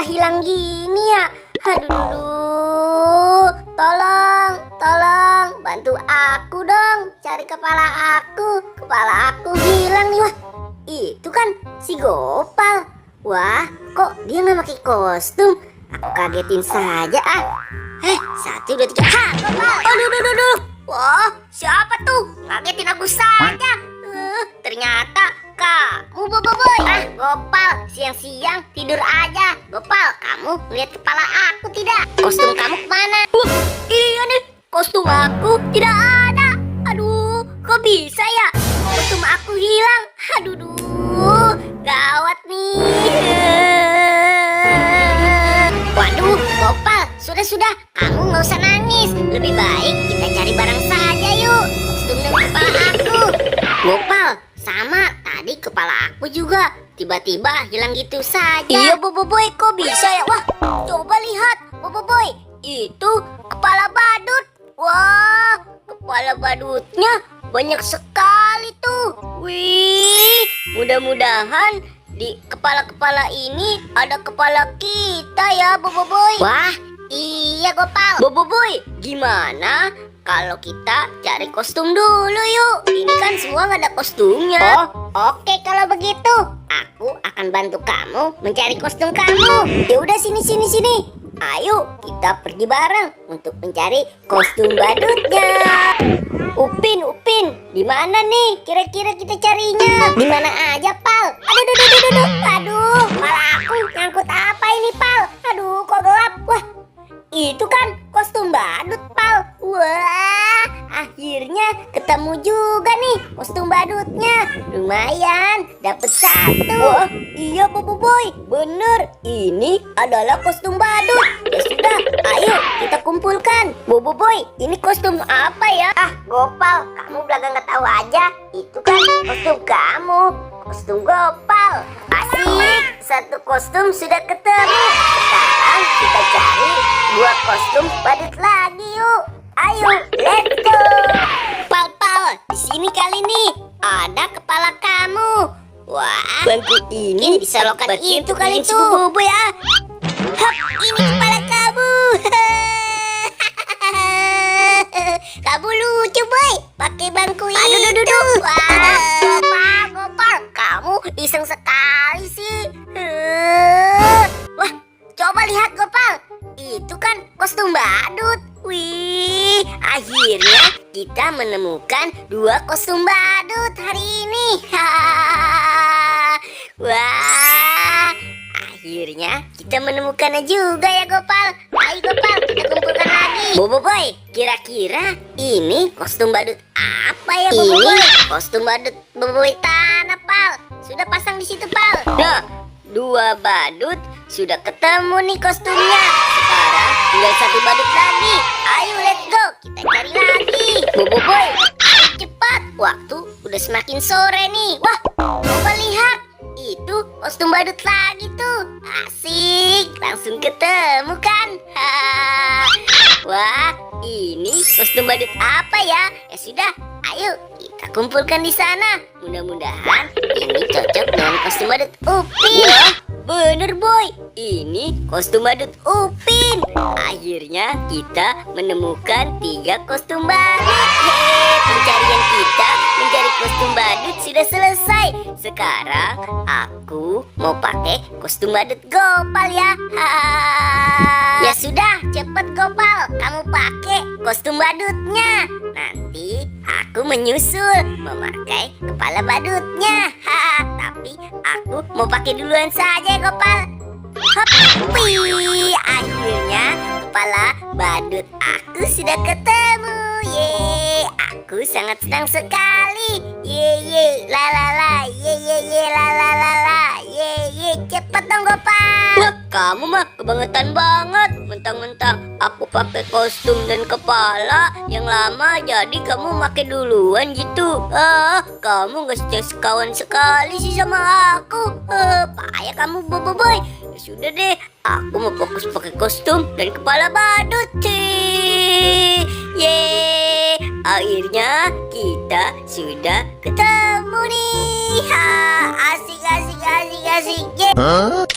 hilang gini ya? Aduh, tolong, bantu aku dong, cari kepala aku. Kepala aku hilang nih, wah. Itu kan si Gopal. Wah, kok dia nggak pakai kostum? Aku kagetin saja ah. 1, 2, 3. Ha, Gopal. Aduh. Wah, siapa tuh? Ngagetin aku saja. Ternyata kamu Boboiboy. Gopal, siang-siang tidur aja. Gopal, kamu lihat kepala aku tidak? Kostum kamu kemana? Iya nih, kostum aku tidak ada. Aduh, kok bisa ya? Kostum aku hilang. Aduh, gawat nih. Waduh, Gopal, sudah. Kamu nggak usah nangis. Lebih baik kita cari barang saja yuk. Kostum dan kepala aku. Gopal, sama tadi kepala aku juga tiba-tiba hilang gitu saja. Iya Boboiboy, kok bisa ya? Wah, coba lihat Boboiboy, itu kepala badut. Wah, kepala badutnya banyak sekali tuh. Wih, mudah-mudahan di kepala-kepala ini ada kepala kita ya Boboiboy. Wah, iya Gopal. Boboiboy, gimana kalau kita cari kostum dulu yuk? Ini kan semua nggak ada kostumnya. Oh, oke kalau begitu. Aku akan bantu kamu mencari kostum kamu. Ya udah sini. Ayo kita pergi bareng untuk mencari kostum badutnya. Upin, di mana nih? Kira-kira kita carinya? Di mana aja, Pal? Aduh, malah aku nyangkut apa ini, Pal? Aduh, kok gelap? Wah, itu kan kostum badut, Pal. Wah, akhirnya ketemu juga nih kostum badutnya. Lumayan, dapet 1. Wah, iya Boboiboy, bener. Ini adalah kostum badut. Ya sudah, ayo kita kumpulkan. Boboiboy, ini kostum apa ya? Gopal, kamu belakang nggak tahu aja. Itu kan kostum kamu, kostum Gopal. Asik, 1 kostum sudah ketemu. Sekarang kita cari 2 kostum badut lagi yuk. Ayo, let's go. Pal, di sini kali nih ada kepala kamu. Wah, bangku ini bisa lokat itu kali tuh. Boboiboy ah. Hap, ini kepala kamu. Kamu lucu boy, pakai bangku itu. Wah, Gopal, kamu iseng sekali sih. Wah, coba lihat Gopal, itu kan kostum badut. Wih, akhirnya kita menemukan 2 kostum badut hari ini. Wah, akhirnya kita menemukannya juga ya Gopal. Ayo Gopal, kita kumpulkan lagi. Boboiboy, kira-kira ini kostum badut apa ya Boboiboy? Ini kostum badut Boboiboy tanah, Pal. Sudah pasang di situ, Pal. Nah, 2 badut sudah ketemu nih kostumnya. Sekarang tinggal 1 badut lagi. Ayo let's go, kita cari lagi. Boboiboy, ayo cepat. Waktu udah semakin sore nih. Wah, coba lihat. Itu kostum badut lagi tuh. Asik, langsung ketemu kan? Wah, ini kostum badut apa ya? Ya sudah, ayo kita kumpulkan di sana. Mudah-mudahan ini cocok dengan kostum badut Upin. Wah, bener boy, ini kostum badut Upin. Akhirnya kita menemukan 3 kostum badut. Pencarian kita mencari kostum badut sudah selesai. Sekarang aku mau pakai kostum badut Gopal ya. Ya sudah, cepet Gopal, kamu pakai kostum badutnya. Nanti aku menyusul memakai kepala badutnya. Tapi aku mau pakai duluan saja Gopal. Hop, wih, akhirnya kepala badut aku sudah ketemu. Yeay, aku sangat senang sekali. Yeay, la la la, yeay, la la la la, yeay, cepet dong Gopal. Wah, kamu mah kebangetan banget. Mentang-mentang aku pakai kostum dan kepala yang lama, jadi kamu pakai duluan gitu. Kamu gak sekawan sekali sih sama aku. Payah kamu Boboiboy. Ya sudah deh, aku mau fokus pakai kostum dan kepala badut. Yeay, akhirnya kita sudah ketemu nih. Asik. Yeay.